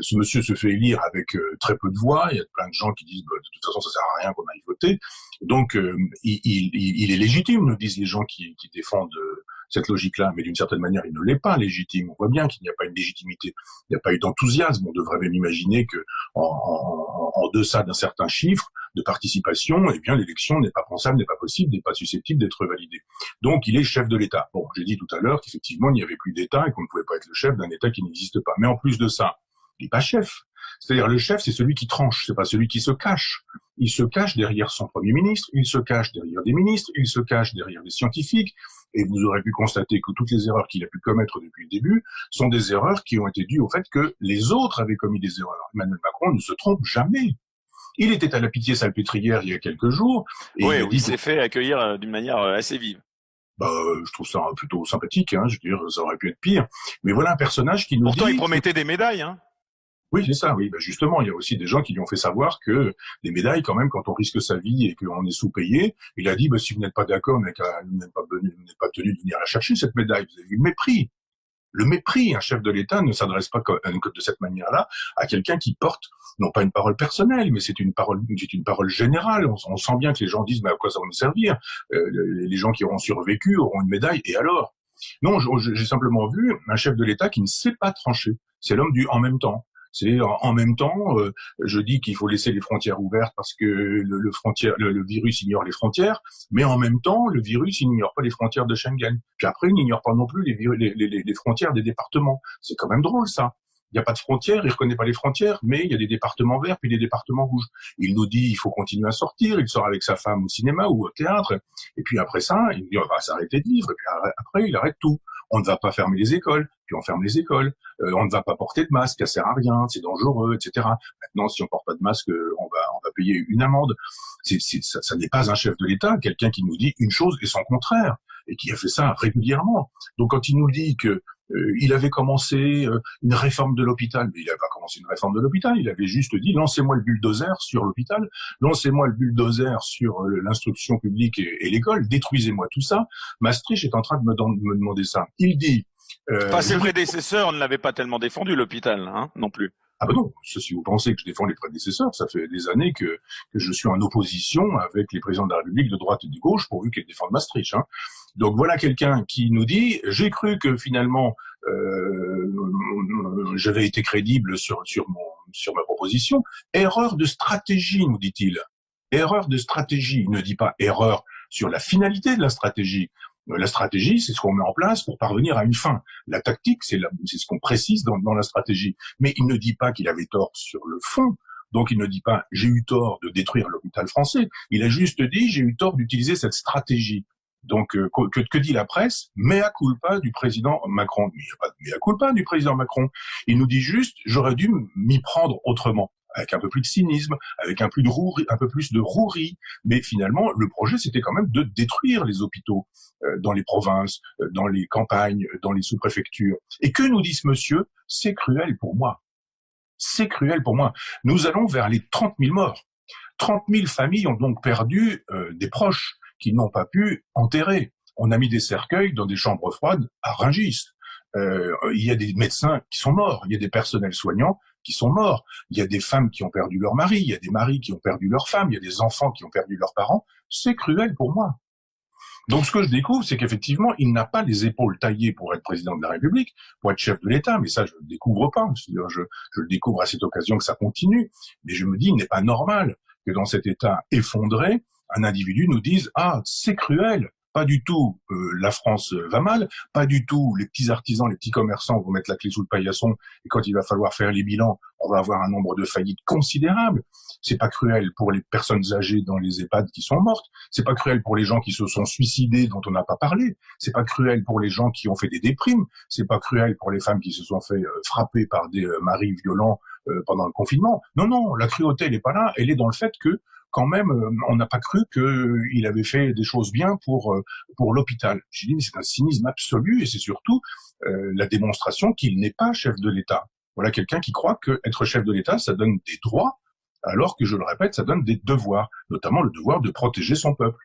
Ce monsieur se fait élire avec très peu de voix. Il y a plein de gens qui disent de toute façon ça sert à rien qu'on aille voter. Donc il est légitime, nous disent les gens qui défendent cette logique-là, mais d'une certaine manière, il ne l'est pas légitime. On voit bien qu'il n'y a pas une légitimité, il n'y a pas eu d'enthousiasme. On devrait même imaginer que en deçà d'un certain chiffre de participation, eh bien l'élection n'est pas pensable, n'est pas possible, n'est pas susceptible d'être validée. Donc il est chef de l'État. Bon, j'ai dit tout à l'heure qu'effectivement il n'y avait plus d'État et qu'on ne pouvait pas être le chef d'un État qui n'existe pas. Mais en plus de ça, il n'est pas chef. C'est-à-dire le chef, c'est celui qui tranche, c'est pas celui qui se cache. Il se cache derrière son Premier ministre, il se cache derrière des ministres, il se cache derrière des scientifiques. Et vous aurez pu constater que toutes les erreurs qu'il a pu commettre depuis le début sont des erreurs qui ont été dues au fait que les autres avaient commis des erreurs. Emmanuel Macron ne se trompe jamais. Il était à la Pitié-Salpêtrière il y a quelques jours. Et oui, il s'est fait accueillir d'une manière assez vive. Je trouve ça plutôt sympathique, hein. Je veux dire, ça aurait pu être pire. Mais voilà un personnage qui nous Pourtant, dit... il promettait des médailles, hein. Oui, c'est ça, oui. Justement, il y a aussi des gens qui lui ont fait savoir que les médailles, quand même, quand on risque sa vie et qu'on est sous-payé, il a dit, si vous n'êtes pas d'accord, vous n'êtes pas tenu de venir la chercher, cette médaille. Vous avez vu le mépris. Le mépris, un chef de l'État ne s'adresse pas de cette manière-là à quelqu'un qui porte, non pas une parole personnelle, mais c'est une parole générale. On sent bien que les gens disent, mais à quoi ça va nous servir? Les gens qui auront survécu auront une médaille, et alors? Non, j'ai simplement vu un chef de l'État qui ne sait pas trancher. C'est l'homme du en même temps. C'est en même temps, je dis qu'il faut laisser les frontières ouvertes parce que le virus ignore les frontières, mais en même temps, le virus il n'ignore pas les frontières de Schengen. Puis après, il n'ignore pas non plus les frontières des départements. C'est quand même drôle ça. Il n'y a pas de frontières, il reconnaît pas les frontières, mais il y a des départements verts puis des départements rouges. Il nous dit il faut continuer à sortir, il sort avec sa femme au cinéma ou au théâtre, et puis après ça, il dit on va s'arrêter de vivre, et puis après il arrête tout. On ne va pas fermer les écoles, puis on ferme les écoles. On ne va pas porter de masque, ça sert à rien, c'est dangereux, etc. Maintenant, si on porte pas de masque, on va payer une amende. Ça n'est pas un chef de l'État, quelqu'un qui nous dit une chose et son contraire, et qui a fait ça régulièrement. Donc quand il nous dit que il avait commencé une réforme de l'hôpital, mais il n'avait pas commencé une réforme de l'hôpital, il avait juste dit lancez-moi le bulldozer sur l'hôpital, lancez-moi le bulldozer sur l'instruction publique et l'école, détruisez-moi tout ça. Maastricht est en train de me demander ça. Il dit... ses prédécesseurs ne l'avaient pas tellement défendu, l'hôpital, hein, non plus. Ah ben non, si vous pensez que je défends les prédécesseurs, ça fait des années que je suis en opposition avec les présidents de la République de droite et de gauche pourvu qu'ils défendent Maastricht. Hein. Donc voilà quelqu'un qui nous dit, j'ai cru que finalement j'avais été crédible sur ma proposition. Erreur de stratégie, nous dit-il. Erreur de stratégie. Il ne dit pas erreur sur la finalité de la stratégie. La stratégie, c'est ce qu'on met en place pour parvenir à une fin. La tactique, c'est ce qu'on précise dans la stratégie. Mais il ne dit pas qu'il avait tort sur le fond. Donc il ne dit pas j'ai eu tort de détruire l'hôpital français. Il a juste dit j'ai eu tort d'utiliser cette stratégie. Donc que dit la presse? Mea culpa du président Macron. Mais il n'y a pas de mea culpa du président Macron. Il nous dit juste j'aurais dû m'y prendre autrement, avec un peu plus de cynisme, avec un peu plus de rouerie. Mais finalement, le projet, c'était quand même de détruire les hôpitaux dans les provinces, dans les campagnes, dans les sous-préfectures. Et que nous dit ce monsieur? C'est cruel pour moi. C'est cruel pour moi. Nous allons vers les 30 000 morts. 30 000 familles ont donc perdu des proches qu'ils n'ont pas pu enterrer. On a mis des cercueils dans des chambres froides à Rungis. Il y a des médecins qui sont morts, il y a des personnels soignants qui sont morts, il y a des femmes qui ont perdu leur mari, il y a des maris qui ont perdu leurs femmes, il y a des enfants qui ont perdu leurs parents. C'est cruel pour moi. Donc ce que je découvre, c'est qu'effectivement, il n'a pas les épaules taillées pour être président de la République, pour être chef de l'État, mais ça je ne le découvre pas. C'est-à-dire, je le découvre à cette occasion que ça continue, mais je me dis, il n'est pas normal que dans cet État effondré, un individu nous dise « Ah, c'est cruel !» Pas du tout, la France va mal, pas du tout, les petits artisans, les petits commerçants vont mettre la clé sous le paillasson, et quand il va falloir faire les bilans, on va avoir un nombre de faillites considérable. C'est pas cruel pour les personnes âgées dans les EHPAD qui sont mortes, c'est pas cruel pour les gens qui se sont suicidés dont on n'a pas parlé, c'est pas cruel pour les gens qui ont fait des déprimes, c'est pas cruel pour les femmes qui se sont fait frapper par des maris violents pendant le confinement. Non, la cruauté, elle est pas là, elle est dans le fait que quand même, on n'a pas cru qu'il avait fait des choses bien pour l'hôpital. J'ai dit, mais c'est un cynisme absolu et c'est surtout la démonstration qu'il n'est pas chef de l'État. Voilà quelqu'un qui croit qu'être chef de l'État, ça donne des droits, alors que, je le répète, ça donne des devoirs, notamment le devoir de protéger son peuple.